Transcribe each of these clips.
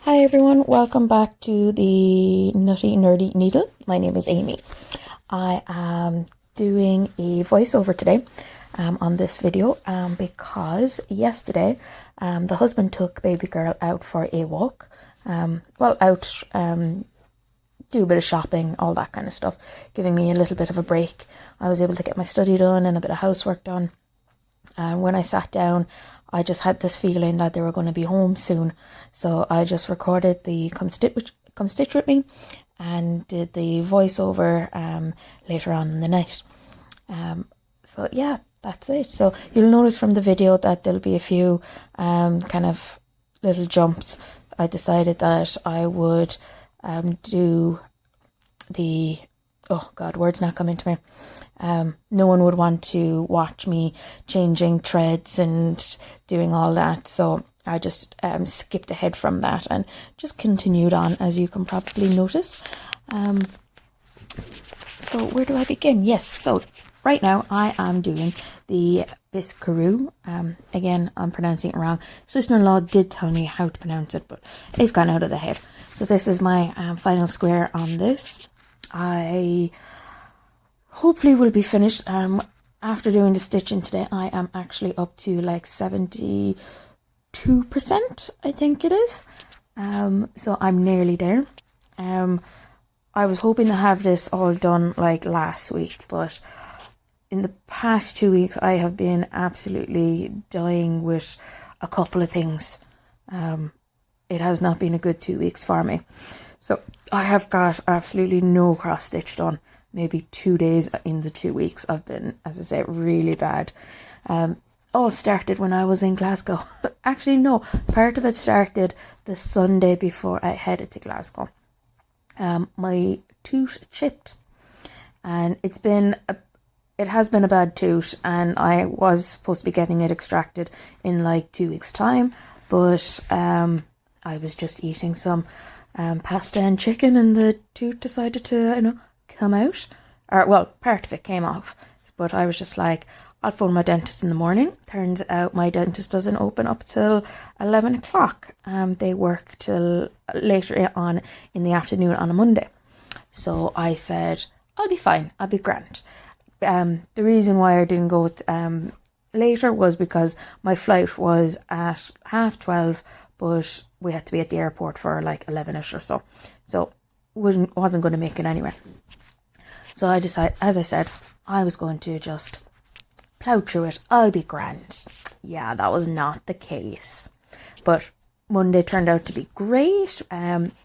Hi everyone, welcome back to the Nutty Nerdy Needle. My name is Amy. I am doing a voiceover today on this video because yesterday the husband took baby girl out for a walk. Do a bit of shopping, all that kind of stuff, giving me a little bit of a break. I was able to get my study done and a bit of housework done. And when I sat down, I just had this feeling that they were going to be home soon. So I just recorded the Come Stitch With Me and did the voiceover later on in the night. So yeah, that's it. So you'll notice from the video that there'll be a few kind of little jumps. I decided that I would do the... Oh God, words not coming to me. No one would want to watch me changing threads and doing all that. So I just skipped ahead from that and just continued on, as you can probably notice. So where do I begin? Yes, so right now I am doing the biscornu. Again, I'm pronouncing it wrong. Sister-in-law did tell me how to pronounce it, but it's gone out of the head. So this is my final square on this. I hopefully will be finished. After doing the stitching today, I am actually up to like 72%, I think it is. So I'm nearly there. I was hoping to have this all done like last week, but in the past 2 weeks I have been absolutely dying with a couple of things. It has not been a good 2 weeks for me. So I have got absolutely no cross stitch done. Maybe 2 days in the 2 weeks. I've been, as I say, really bad. All started when I was in Glasgow. Actually, no. Part of it started the Sunday before I headed to Glasgow. My tooth chipped. And it has been a bad tooth. And I was supposed to be getting it extracted in like 2 weeks' time. But I was just eating some pasta and chicken, and the tooth decided to, come out. Or, well, part of it came off. But I was just like, I'll phone my dentist in the morning. Turns out my dentist doesn't open up till 11 o'clock. They work till later on in the afternoon on a Monday. So I said, I'll be fine. I'll be grand. The reason why I didn't go later was because my flight was at 12:30, but we had to be at the airport for like 11ish or so. So wasn't going to make it anyway. So I decided, as I said, I was going to just plough through it. I'll be grand. Yeah, that was not the case. But Monday turned out to be great,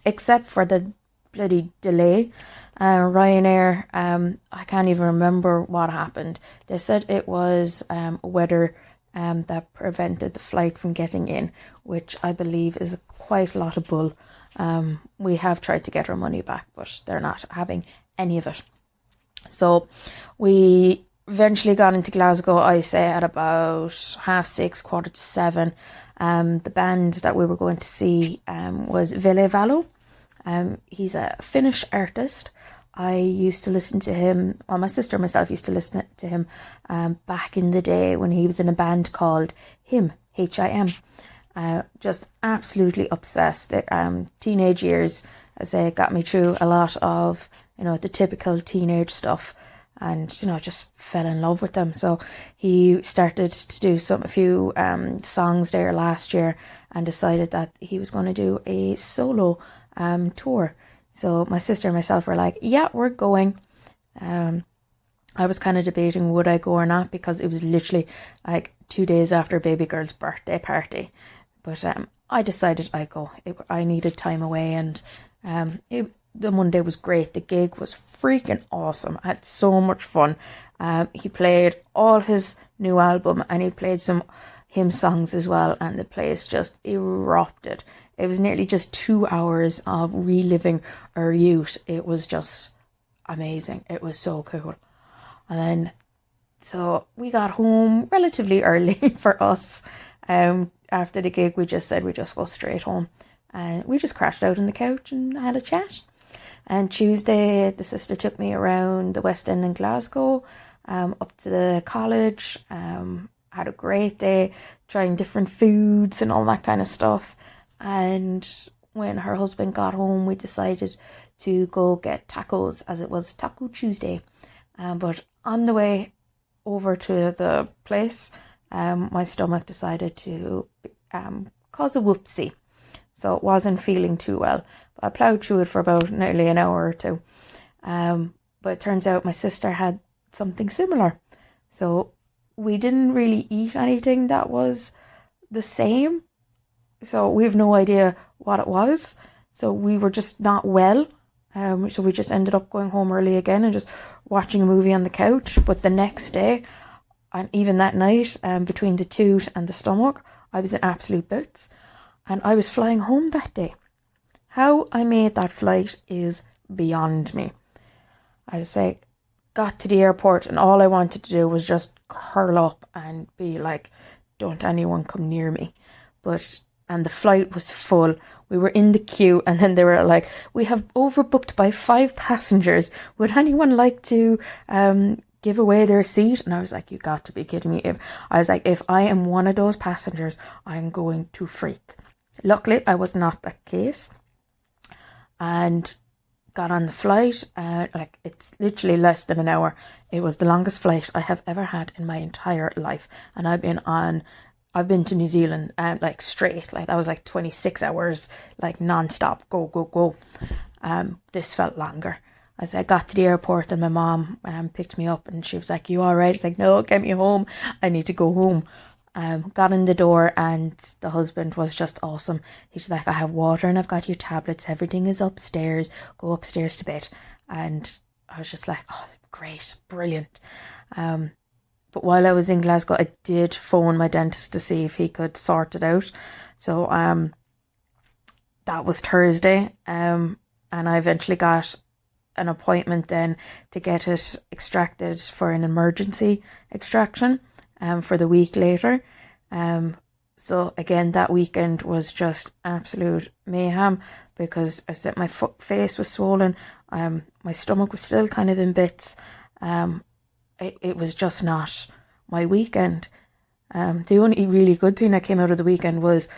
except for the bloody delay. Ryanair, I can't even remember what happened. They said it was weather that prevented the flight from getting in, which I believe is quite a lot of bull. We have tried to get our money back, but they're not having any of it. So we eventually got into Glasgow, I say, at about 6:30, 7:15. The band that we were going to see was Ville Valo. He's a Finnish artist. I used to listen to him, well, my sister and myself used to listen to him back in the day when he was in a band called Him, H-I-M. Just absolutely obsessed. Teenage years, as they got me through a lot of, the typical teenage stuff, and, just fell in love with them. So he started to do a few songs there last year and decided that he was going to do a solo tour. So my sister and myself were like, yeah, we're going. I was kind of debating would I go or not, because it was literally like 2 days after baby girl's birthday party. But I decided I'd go. I needed time away, and the Monday was great. The gig was freaking awesome. I had so much fun. He played all his new album, and he played some hymn songs as well, and the place just erupted. It was nearly just 2 hours of reliving our youth. It was just amazing. It was so cool. And then, so we got home relatively early for us. After the gig, we just said we'd just go straight home. And we just crashed out on the couch and had a chat. And Tuesday, the sister took me around the West End in Glasgow, up to the college. Had a great day, trying different foods and all that kind of stuff. And when her husband got home, we decided to go get tacos, as it was Taco Tuesday. But on the way over to the place, my stomach decided to cause a whoopsie. So it wasn't feeling too well. But I ploughed through it for about nearly an hour or two. But it turns out my sister had something similar. So we didn't really eat anything that was the same. So we have no idea what it was. So we were just not well. So we just ended up going home early again and just watching a movie on the couch. But the next day, and even that night, between the toot and the stomach, I was in absolute bits. And I was flying home that day. How I made that flight is beyond me. I was like, got to the airport and all I wanted to do was just curl up and be like, don't anyone come near me. And the flight was full. We were in the queue and then they were like, we have overbooked by 5 passengers. Would anyone like to give away their seat? And I was like, you got to be kidding me. If I am one of those passengers, I'm going to freak. Luckily, I was not that case. And got on the flight. It's literally less than an hour. It was the longest flight I have ever had in my entire life. And I've been to New Zealand straight. That was 26 hours, non-stop, go. This felt longer. As I got to the airport and my mom picked me up and she was like, you all right? It's like, no, get me home. I need to go home. Got in the door and the husband was just awesome. He's like, I have water and I've got your tablets. Everything is upstairs. Go upstairs to bed. And I was just like, oh, great, brilliant. But while I was in Glasgow, I did phone my dentist to see if he could sort it out. So that was Thursday. And I eventually got an appointment then to get it extracted for an emergency extraction for the week later. So again, that weekend was just absolute mayhem because I said my face was swollen. My stomach was still kind of in bits. It was just not my weekend. The only really good thing that came out of the weekend was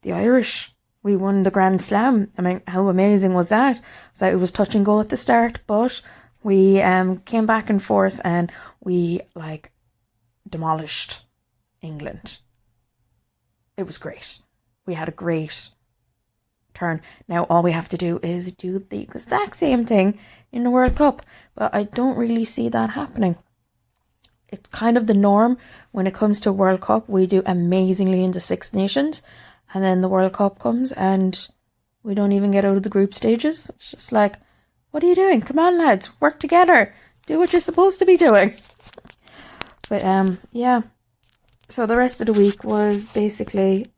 the Irish. We won the Grand Slam. I mean, how amazing was that? So it was touch and go at the start, but we came back in force and we demolished England. It was great. We had a great turn. Now all we have to do is do the exact same thing in the World Cup, but I don't really see that happening. It's kind of the norm when it comes to World Cup. We do amazingly in the Six Nations, and then the World Cup comes and we don't even get out of the group stages. It's just like, what are you doing? Come on, lads, work together. Do what you're supposed to be doing. But yeah. So the rest of the week was basically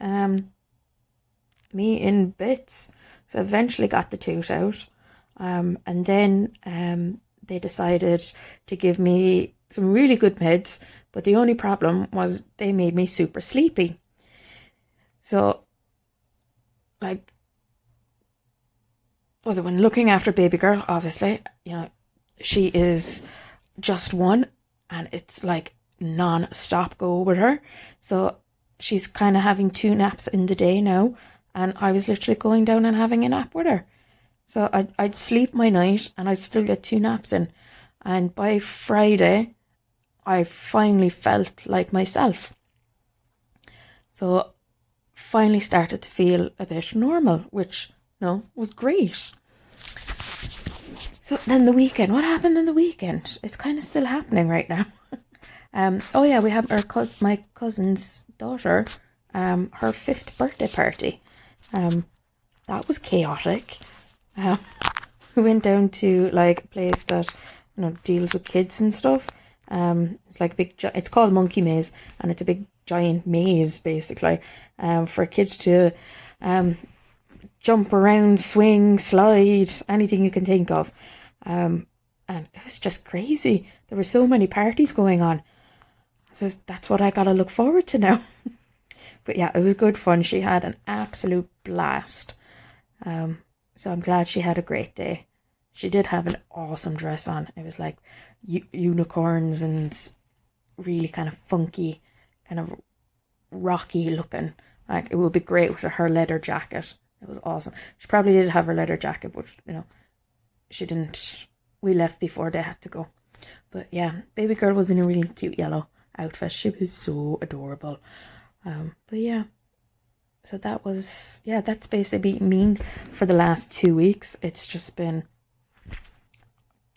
me in bits. So eventually got the tooth out. And then they decided to give me some really good meds, but the only problem was they made me super sleepy. So, was it when looking after baby girl, obviously, she is just one and it's non-stop go with her. So she's kind of having 2 naps in the day now, and I was literally going down and having a nap with her. So I'd sleep my night and I'd still get 2 naps in. And by Friday, I finally felt like myself. So finally started to feel a bit normal, which was great. So then the weekend, what happened in the weekend? It's kind of still happening right now. We have my cousin's daughter, her 5th birthday party. That was chaotic. We went down to a place that deals with kids and stuff. It's like a big, it's called Monkey Maze, and it's a big giant maze basically, for kids to jump around, swing, slide, anything you can think of. And it was just crazy. There were so many parties going on. So that's what I gotta look forward to now. But yeah, it was good fun. She had an absolute blast. So I'm glad she had a great day. She did have an awesome dress on. It was like unicorns and really kind of funky, kind of rocky looking. It would be great with her leather jacket. It was awesome. She probably did have her leather jacket, but you know, she didn't. We left before they had to go. But yeah, baby girl was in a really cute yellow outfit. She was so adorable. But yeah, so that was, yeah, that's basically me for the last 2 weeks. It's just been,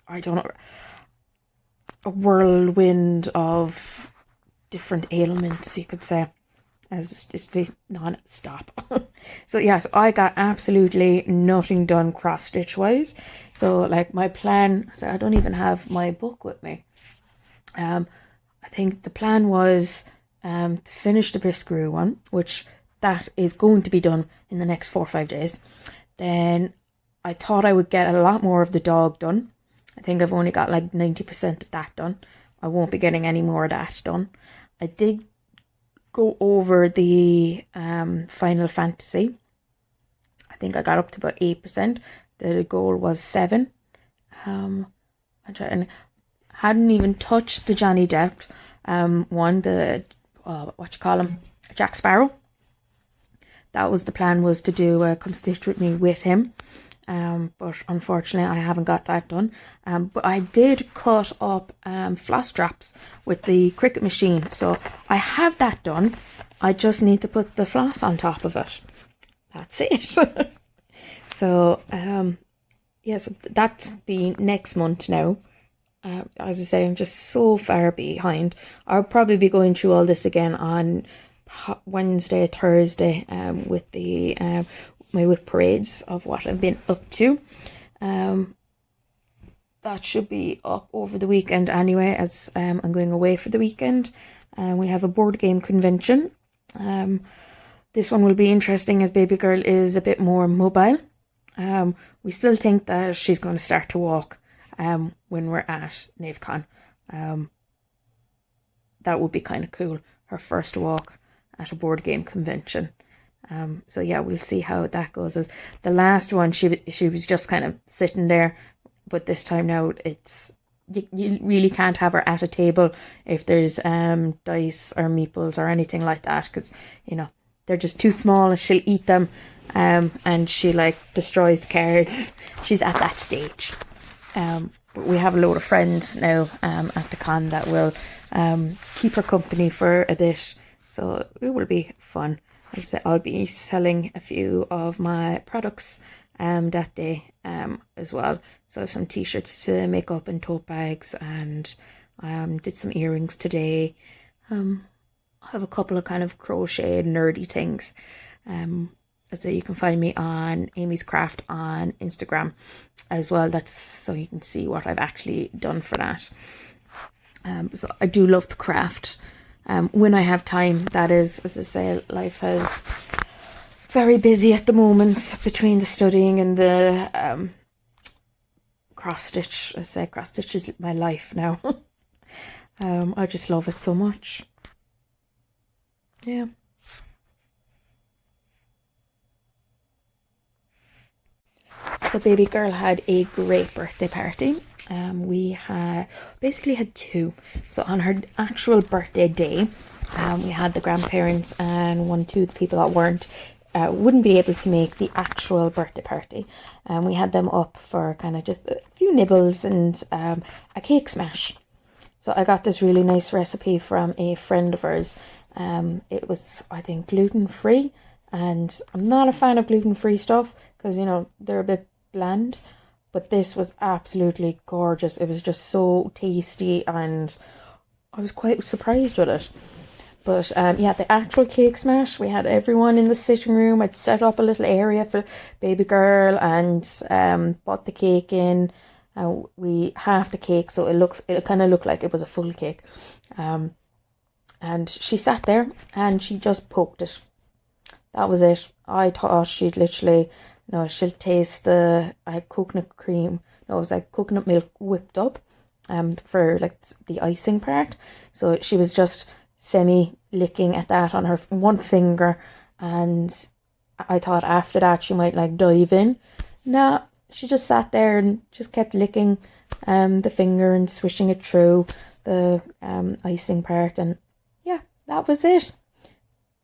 I don't know, a whirlwind of different ailments, you could say, as was just non-stop. So yes, I got absolutely nothing done cross-stitch wise. So like my plan, so I don't even have my book with me. I think the plan was to finish the biscornu one, which that is going to be done in the next 4 or 5 days. Then I thought I would get a lot more of the dog done. I think I've only got like 90% of that done. I won't be getting any more of that done. I did go over the Final Fantasy. I think I got up to about 8%. The goal was 7. I'm trying. Hadn't even touched the Johnny Depp one. The what you call him, Jack Sparrow. That was the plan, was to do Come Stitch With Me with him. But unfortunately I haven't got that done. But I did cut up floss straps with the Cricut machine, so I have that done. I just need to put the floss on top of it. That's it. So yes, that's be next month now. As I say, I'm just so far behind. I'll probably be going through all this again on Wednesday, Thursday, with the my whip parades of what I've been up to. That should be up over the weekend anyway, as I'm going away for the weekend. We have a board game convention. This one will be interesting as baby girl is a bit more mobile. We still think that she's going to start to walk when we're at NaveCon. That would be kind of cool, her first walk at a board game convention. So yeah, we'll see how that goes. As the last one, she was just kind of sitting there, but this time now it's you really can't have her at a table if there's dice or meeples or anything like that, because you know they're just too small. She'll eat them, and she like destroys the cards. She's at that stage. But we have a load of friends now at the con that will keep her company for a bit, so it will be fun. As I said, I'll be selling a few of my products that day as well. So I have some t-shirts to make up and tote bags, and did some earrings today. I have a couple of kind of crochet nerdy things. So you can find me on Amy's Craft on Instagram as well. That's so you can see what I've actually done for that. So I do love to craft. When I have time, that is, as I say, life is very busy at the moment between the studying and the cross stitch. As I say, cross stitch is my life now. I just love it so much. Yeah. The baby girl had a great birthday party. We basically had 2. So on her actual birthday day, we had the grandparents and 2 people that wouldn't be able to make the actual birthday party. We had them up for kind of just a few nibbles and a cake smash. So I got this really nice recipe from a friend of hers. It was, I think, gluten-free, and I'm not a fan of gluten-free stuff because, you know, they're a bit bland, but this was absolutely gorgeous. It was just so tasty, and I was quite surprised with it. But yeah, the actual cake smash, we had everyone in the sitting room. I'd set up a little area for baby girl and bought the cake in. We halved the cake, so it kind of looked like it was a full cake. And she sat there and she just poked it. That was it. I thought she'd literally, no, she'll taste the coconut cream. No, it was like coconut milk whipped up for like the icing part. So she was just semi-licking at that on her one finger, and I thought after that she might like dive in. No, she just sat there and just kept licking the finger and swishing it through the icing part, and yeah, that was it.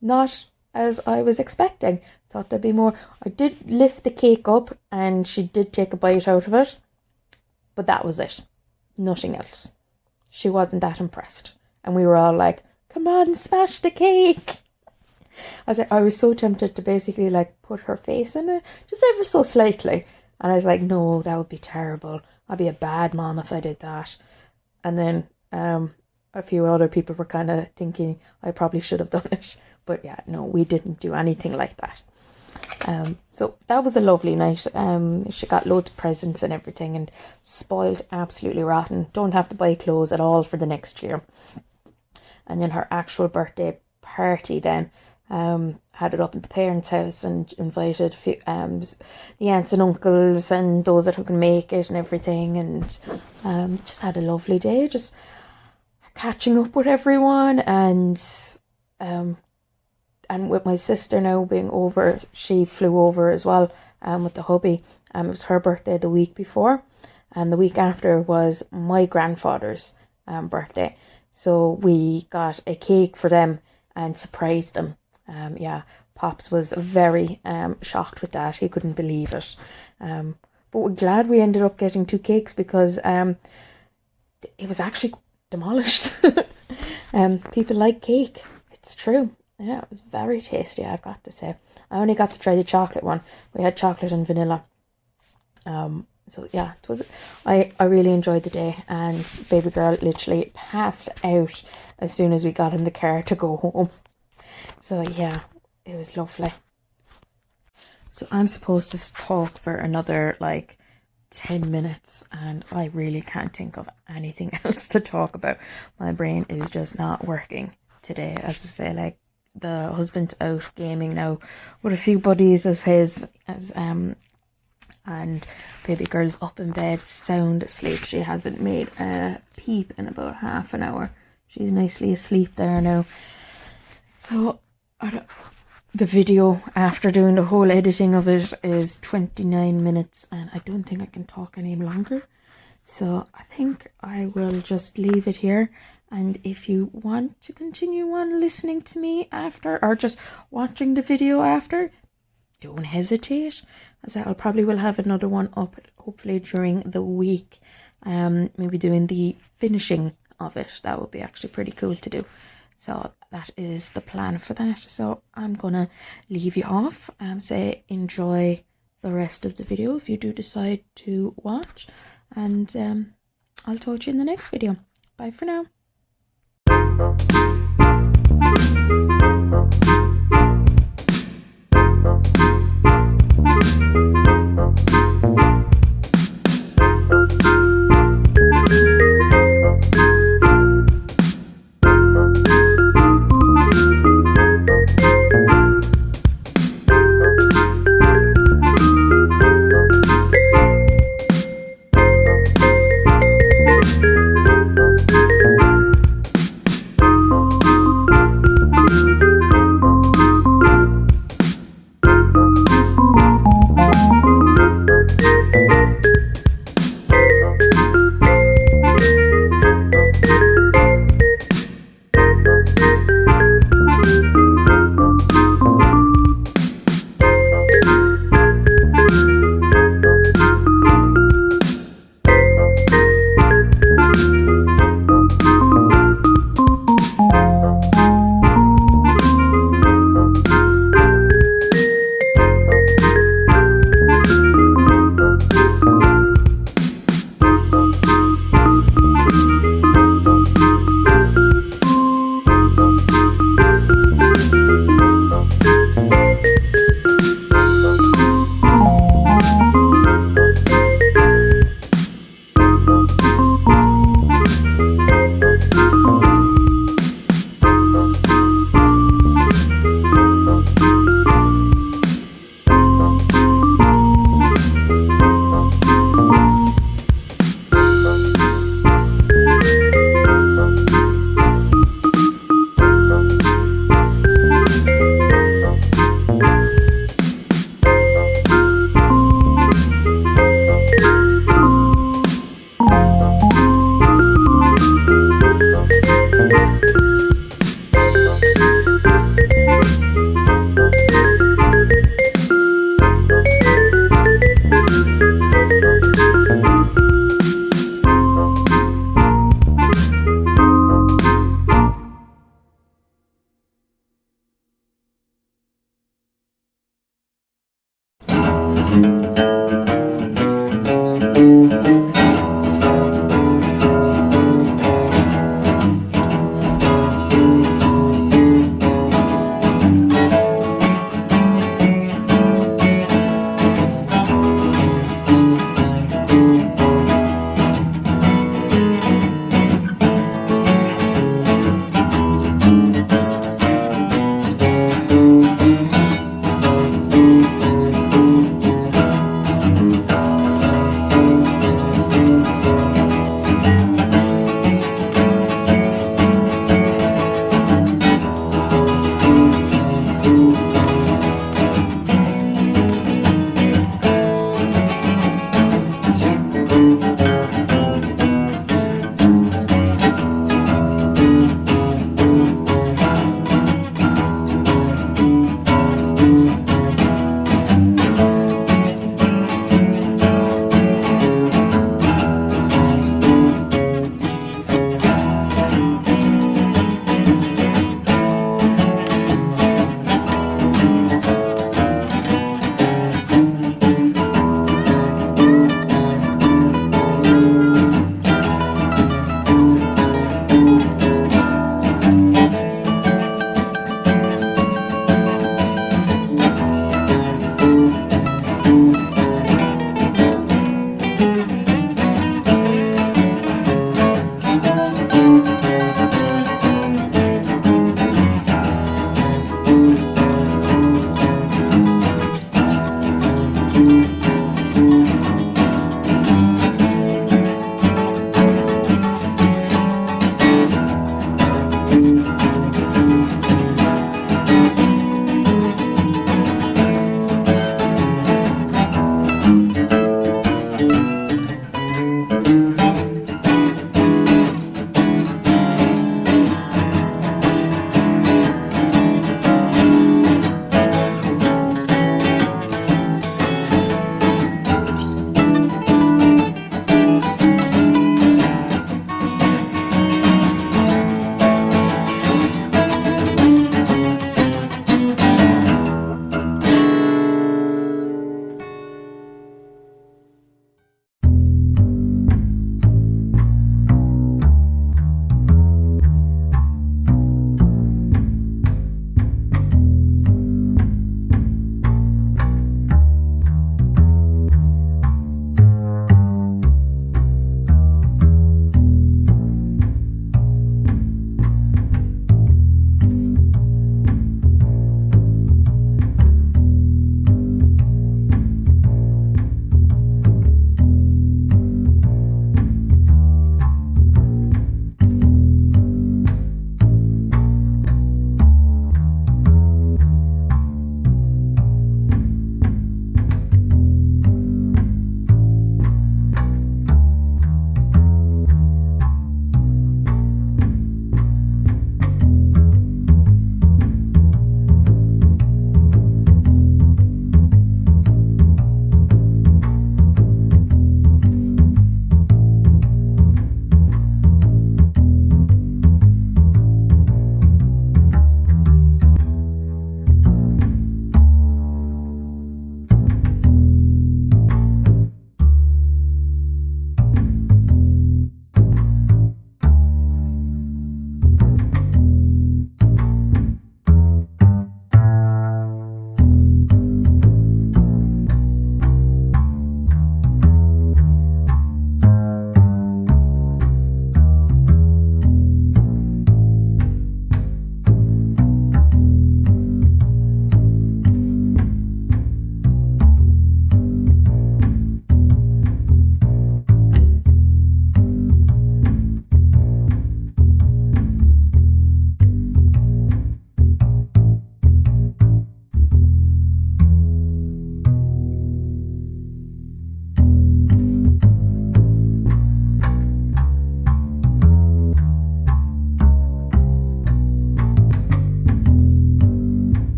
Not as I was expecting. Thought there'd be more. I did lift the cake up and she did take a bite out of it, but that was it. Nothing else. She wasn't that impressed. And we were all like, come on, smash the cake. I was so tempted to basically like put her face in it, just ever so slightly. And I was like, no, that would be terrible. I'd be a bad mom if I did that. And then a few other people were kind of thinking I probably should have done it. But yeah, no, we didn't do anything like that. So that was a lovely night. She got loads of presents and everything, and spoiled absolutely rotten. Don't have to buy clothes at all for the next year. And then her actual birthday party then, had it up at the parents' house and invited a few, the aunts and uncles and those that can make it and everything, and just had a lovely day, just catching up with everyone, and with my sister now being over, she flew over as well, with the hubby. It was her birthday the week before, and the week after was my grandfather's birthday. So we got a cake for them and surprised them. Pops was very shocked with that. He couldn't believe it. But we're glad we ended up getting 2 cakes because it was actually demolished. People like cake. It's true. Yeah, it was very tasty, I've got to say. I only got to try the chocolate one. We had chocolate and vanilla. So yeah, it was. I really enjoyed the day, and baby girl literally passed out as soon as we got in the car to go home. So yeah, it was lovely. So I'm supposed to talk for another like 10 minutes, and I really can't think of anything else to talk about. My brain is just not working today. As I say, like, the husband's out gaming now with a few buddies of his, and baby girl's up in bed, sound asleep. She hasn't made a peep in about half an hour. She's nicely asleep there now. So the video, after doing the whole editing of it, is 29 minutes, and I don't think I can talk any longer. So I think I will just leave it here. And if you want to continue on listening to me after, or just watching the video after, don't hesitate. As I probably will have another one up, hopefully during the week. Maybe doing the finishing of it. That would be actually pretty cool to do. So that is the plan for that. So I'm gonna leave you off. Say enjoy the rest of the video if you do decide to watch. And I'll talk to you in the next video. Bye for now. Bye.